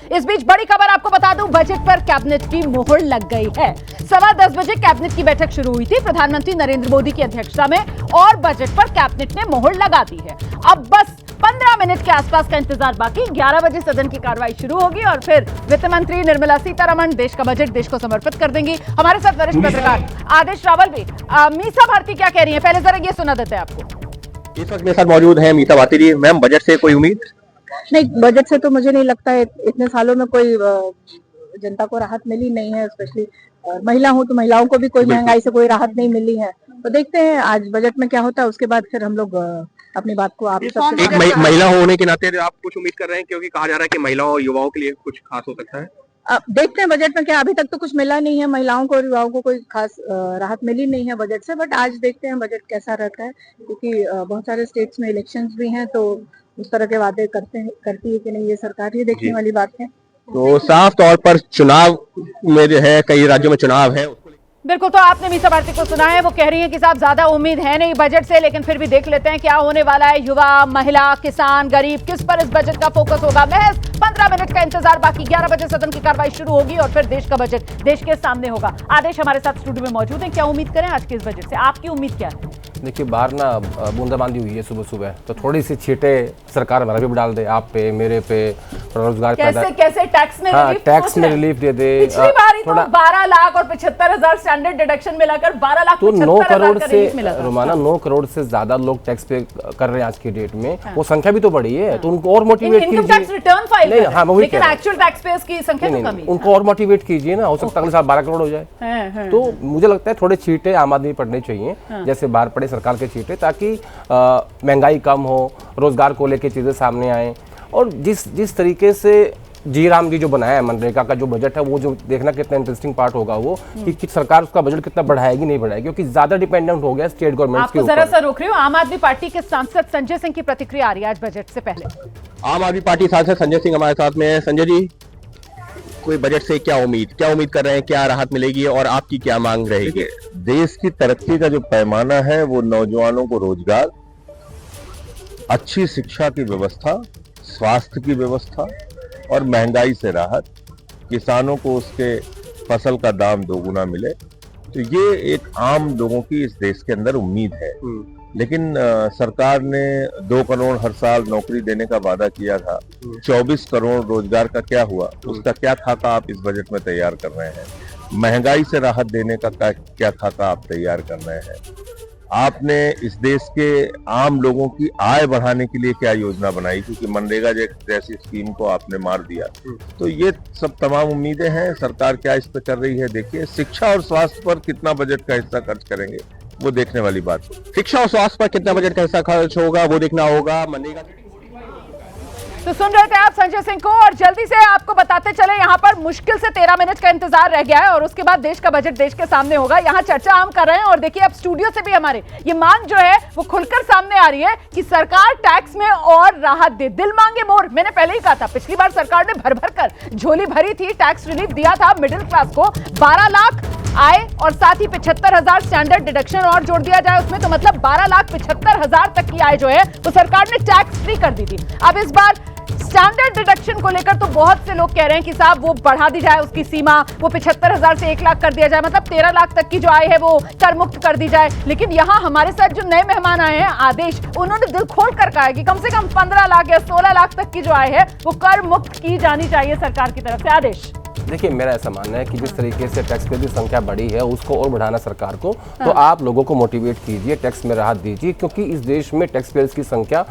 इस बीच बड़ी खबर आपको बता दूं, बजट पर कैबिनेट की मोहर लग गई है। 10:15 बजे कैबिनेट की बैठक शुरू हुई थी प्रधानमंत्री नरेंद्र मोदी की अध्यक्षता में और बजट पर कैबिनेट ने मोहर लगा दी है। अब बस 15 मिनट के आसपास का इंतजार बाकी। 11 बजे सदन की कार्रवाई शुरू होगी और फिर वित्त मंत्री निर्मला सीतारमण देश का बजट देश को समर्पित कर देंगी। हमारे साथ वरिष्ठ पत्रकार आदेश रावल भी। मीसा भारती क्या कह रही है, पहले जरा ये सुना देते हैं आपको। इस वक्त मेरे साथ मौजूद हैं मीसा भारती जी। मैम, बजट से कोई उम्मीद? नहीं, बजट से तो मुझे नहीं लगता है इतने सालों में कोई जनता को राहत मिली नहीं है। स्पेशली महिला हूं तो महिलाओं को भी कोई महंगाई से कोई राहत नहीं मिली है। तो देखते हैं आज बजट में क्या होता है, उसके बाद फिर हम लोग अपनी बात को आप सबसे एक महिला होने के नाते आप कुछ उम्मीद कर रहे हैं, क्योंकि कहा जा रहा है कि महिलाओं और युवाओं के लिए कुछ खास हो सकता है। देखते हैं बजट में क्या। अभी तक तो कुछ मिला नहीं है, महिलाओं को और युवाओं को कोई खास राहत मिली नहीं है बजट से। बट आज देखते हैं बजट कैसा रहता है, क्योंकि बहुत सारे स्टेट्स में इलेक्शंस भी हैं, तो उस तरह के वादे करती है कि नहीं ये सरकार, ये देखने वाली बात है। तो साफ तौर पर चुनाव में जो है, कई राज्यों में चुनाव है। बिल्कुल, तो आपने मीसा भारती को सुना है, वो कह रही है कि साहब ज्यादा उम्मीद है नहीं बजट से, लेकिन फिर भी देख लेते हैं क्या होने वाला है। युवा, महिला, किसान, गरीब, किस पर इस बजट का फोकस होगा। महज 15 मिनट का इंतजार बाकी। 11 बजे सदन की कार्रवाई शुरू होगी और फिर देश का बजट देश के सामने होगा। आदेश हमारे साथ स्टूडियो में मौजूद है। क्या उम्मीद करें आज के इस बजट से, आपकी उम्मीद क्या है? देखिए, बाहर ना बूंदाबांदी हुई है सुबह सुबह, तो थोड़ी सी छींटे सरकार हमारा भी डाल दे, आप पे, मेरे पे, रोजगार पैदा। कैसे टैक्स में रिलीफ, टैक्स में रिलीफ दे दे। पिछली बार ही तो 12 लाख और 75,000 स्टैंडर्ड डिडक्शन मिलाकर 12 लाख तो 9 करोड़ से रोमाना 9 करोड़ से ज्यादा लोग टैक्स पे कर रहे हैं आज की डेट में। वो संख्या भी तो बढ़ी है, तो उनको और मोटिवेट कीजिए। लेकिन एक्चुअल टैक्स पेयर्स की संख्या तो कम है। उनको और मोटिवेट कीजिए ना, हो सकता है अगले साल 12 करोड़ हो जाए। तो मुझे लगता है थोड़े छींटे आम आदमी पड़ने चाहिए, जैसे बाहर पड़े सरकार के छींटे, ताकि महंगाई कम हो, रोजगार को लेकर चीजें सामने आए। और जिस तरीके से जी राम जी जो बनाया है मनरेगा का जो बजट है, वो जो देखना कितना इंटरेस्टिंग पार्ट होगा वो कि सरकार उसका बजट कितना बढ़ाएगी नहीं बढ़ाएगी, क्योंकि ज्यादा डिपेंडेंट हो गया स्टेट गवर्नमेंट के ऊपर। जरा सा रोक रही हूँ, आम आदमी पार्टी के सांसद संजय सिंह की प्रतिक्रिया आ रही है आज बजट से पहले। आम आदमी पार्टी सांसद संजय सिंह हमारे साथ में है। संजय जी, कोई बजट से क्या उम्मीद कर रहे हैं, क्या राहत मिलेगी और आपकी क्या मांग रहेगी? देश की तरक्की का जो पैमाना है वो नौजवानों को रोजगार, अच्छी शिक्षा की व्यवस्था, स्वास्थ्य की व्यवस्था और महंगाई से राहत, किसानों को उसके फसल का दाम दोगुना मिले। तो ये एक आम लोगों की इस देश के अंदर उम्मीद है। लेकिन सरकार ने 2 करोड़ हर साल नौकरी देने का वादा किया था। 24 करोड़ रोजगार का क्या हुआ, उसका क्या खाका आप इस बजट में तैयार कर रहे हैं? महंगाई से राहत देने का क्या खाका आप तैयार कर रहे हैं? आपने इस देश के आम लोगों की आय बढ़ाने के लिए क्या योजना बनाई, क्योंकि मनरेगा जैसी स्कीम को आपने मार दिया। तो ये सब तमाम उम्मीदें हैं। सरकार क्या इस पर कर रही है, देखिए। शिक्षा और स्वास्थ्य पर कितना बजट का हिस्सा खर्च करेंगे, वो देखने वाली बात है। शिक्षा और स्वास्थ्य पर कितना बजट का हिस्सा खर्च होगा, वो देखना होगा। मनरेगा तो सुन रहे थे आप संजय सिंह को, और जल्दी से आपको बताते चले, यहाँ पर मुश्किल से 13 मिनट का इंतजार रह गया है और उसके बाद देश का बजट देश के सामने होगा। यहाँ चर्चा हम कर रहे हैं और देखिए अब स्टूडियो से भी हमारे ये मांग जो है वो खुलकर सामने आ रही है कि सरकार टैक्स में और राहत दे। दिल मांगे मोर, मैंने पहले ही कहा था, पिछली बार सरकार ने भर भर कर झोली भरी थी, टैक्स रिलीफ दिया था मिडिल क्लास को। 12 लाख आय और साथ ही 75,000 स्टैंडर्ड डिडक्शन और जोड़ दिया जाए उसमें, तो मतलब 12,75,000 तक की आय जो है वो सरकार ने टैक्स फ्री कर दी थी। अब इस बार स्टैंडर्ड डिडक्शन को लेकर तो बहुत से लोग कह रहे हैं कि साहब वो बढ़ा दी जाए, उसकी सीमा वो 75,000 से 1 लाख कर दिया जाए, मतलब 13 लाख तक की जो आय है वो कर मुक्त कर दी जाए। लेकिन यहाँ हमारे साथ जो नए मेहमान आए हैं आदेश, उन्होंने दिल खोल कर कहा है कि कम से कम 15 लाख या 16 लाख तक की जो आय है वो कर मुक्त की जानी चाहिए सरकार की तरफ से। आदेश, देखिए, मेरा ऐसा मानना है कि जिस तरीके से टैक्स पेयर की संख्या बढ़ी है उसको और बढ़ाना सरकार को, तो आप लोगों को मोटिवेट कीजिए, टैक्स में राहत दीजिए, क्योंकि इस देश में टैक्स पेयर्स की संख्या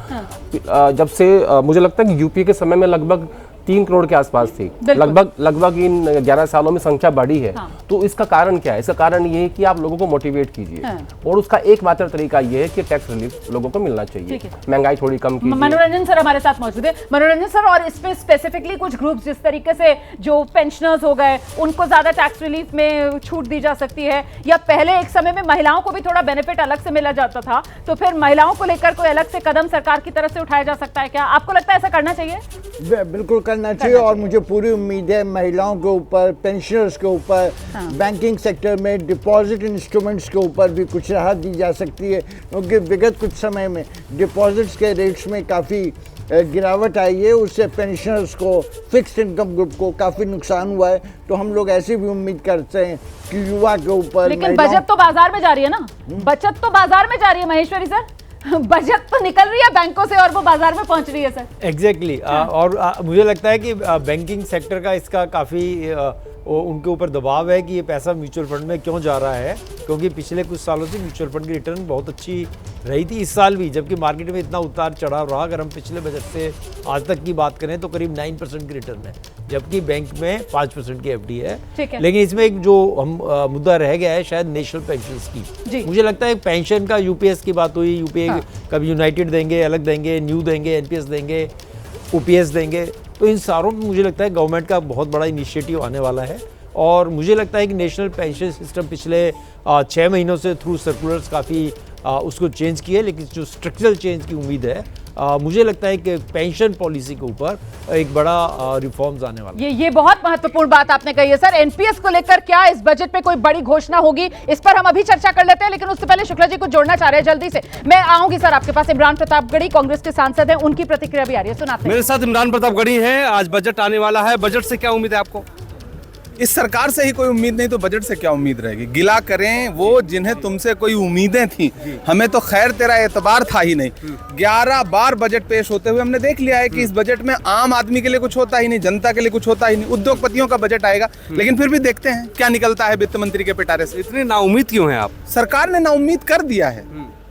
जब से मुझे लगता है कि यूपी के समय में लगभग 3 करोड़ के आसपास थी, लगभग इन 11 सालों में संख्या बढ़ी है। तो इसका कारण क्या है? इसका कारण ये है कि आप लोगों को मोटिवेट कीजिए, और उसका एकमात्र तरीका ये है कि टैक्स रिलीफ लोगों को मिलना चाहिए, महंगाई थोड़ी कम कीजिए। मनोरंजन सर हमारे साथ मौजूद है। मनोरंजन सर, और इसमें स्पेसिफिकली कुछ ग्रुप जिस तरीके से जो पेंशनर्स हो गए उनको ज्यादा टैक्स रिलीफ में छूट दी जा सकती है, या पहले एक समय में महिलाओं को भी थोड़ा बेनिफिट अलग से मिला जाता था, तो फिर महिलाओं को लेकर कोई अलग से कदम सरकार की तरफ से उठाया जा सकता है क्या? आपको लगता है ऐसा करना चाहिए? बिल्कुल करना चाहिए, और मुझे पूरी उम्मीद है महिलाओं के ऊपर, पेंशनर्स के ऊपर, बैंकिंग सेक्टर में डिपॉजिट इंस्ट्रूमेंट्स के ऊपर भी कुछ राहत दी जा सकती है, क्योंकि विगत कुछ समय में डिपॉजिट्स के रेट्स में काफ़ी गिरावट आई है उससे पेंशनर्स को, फिक्स्ड इनकम ग्रुप को काफ़ी नुकसान हुआ है। तो हम लोग ऐसी भी उम्मीद करते हैं कि युवा के ऊपर, लेकिन बचत तो बाजार में जा रही है ना, बचत तो बाजार में जा रही है महेश्वरी सर, बचत तो निकल रही है बैंकों से और वो बाजार में पहुंच रही है सर। एग्जैक्टली और मुझे लगता है कि बैंकिंग सेक्टर का इसका काफ़ी उनके ऊपर दबाव है कि ये पैसा म्यूचुअल फंड में क्यों जा रहा है, क्योंकि पिछले कुछ सालों से म्यूचुअल फंड की रिटर्न बहुत अच्छी रही थी, इस साल भी, जबकि मार्केट में इतना उतार चढ़ाव रहा। अगर हम पिछले बजट से आज तक की बात करें तो करीब 9% की रिटर्न है, जबकि बैंक में 5% की एफडी है। लेकिन इसमें एक जो मुद्दा रह गया है शायद नेशनल पेंशन की, मुझे लगता है पेंशन का यूपीएस की बात हुई, यूपीए कभी यूनाइटेड देंगे, अलग देंगे, न्यू देंगे, एनपीएस देंगे, ओपीएस देंगे, तो इन सारों में मुझे लगता है गवर्नमेंट का बहुत बड़ा इनिशिएटिव आने वाला है। और मुझे लगता है कि नेशनल पेंशन सिस्टम पिछले 6 महीनों से थ्रू सर्कुलर्स काफ़ी उसको चेंज किए, लेकिन जो स्ट्रक्चरल चेंज की उम्मीद है, मुझे लगता है कि पेंशन पॉलिसी के ऊपर एक बड़ा रिफॉर्म्स आने वाला है। ये बहुत महत्वपूर्ण बात आपने कही है सर। एनपीएस को लेकर क्या इस बजट में कोई बड़ी घोषणा होगी, इस पर हम अभी चर्चा कर लेते हैं, लेकिन उससे पहले शुक्ला जी को जोड़ना चाह रहे हैं जल्दी से। मैं आऊंगी सर आपके पास। इमरान प्रतापगढ़ी कांग्रेस के सांसद हैं, उनकी प्रतिक्रिया भी आ रही है, सुनाते हैं। मेरे साथ इमरान प्रतापगढ़ी हैं। आज बजट आने वाला है, बजट से क्या उम्मीद है आपको? इस सरकार से ही कोई उम्मीद नहीं तो बजट से क्या उम्मीद रहेगी? गिला करें वो जिन्हें तुमसे कोई उम्मीदें थी, हमें तो खैर तेरा एतबार था ही नहीं। 11 बार बजट पेश होते हुए हमने देख लिया है कि इस बजट में आम आदमी के लिए कुछ होता ही नहीं, जनता के लिए कुछ होता ही नहीं। उद्योगपतियों का बजट आएगा, लेकिन फिर भी देखते हैं क्या निकलता है वित्त मंत्री के पिटारे से। इतने नाउम्मीद क्यों हैं आप? सरकार ने नाउम्मीद कर दिया है,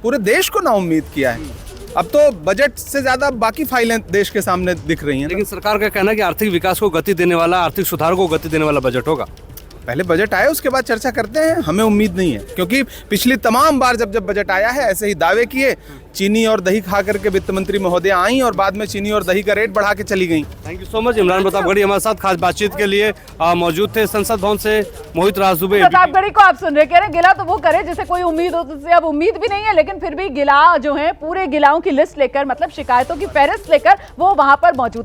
पूरे देश को नाउम्मीद किया है। अब तो बजट से ज्यादा बाकी फाइलें देश के सामने दिख रही हैं। लेकिन सरकार का कहना है कि आर्थिक विकास को गति देने वाला, आर्थिक सुधार को गति देने वाला बजट होगा। पहले बजट आए उसके बाद चर्चा करते हैं। हमें उम्मीद नहीं है, क्योंकि पिछली तमाम बार जब बजट आया है ऐसे ही दावे किए, चीनी और दही खा करके वित्त मंत्री महोदय आई और बाद में चीनी और दही का रेट बढ़ा के चली गई। Thank you so much. Imran Pratapgarhi हमारे साथ खास बातचीत के लिए मौजूद थे। संसद भवन से मोहित राज दुबे। प्रतापगढ़ी को आप सुन रहे, कह रहे गिला तो वो करे जिसे कोई उम्मीद हो, तो अब उम्मीद भी नहीं है, लेकिन फिर भी गिला जो है पूरे गिलाओं की लिस्ट लेकर, मतलब शिकायतों की फहरिस्त लेकर वो वहां पर मौजूद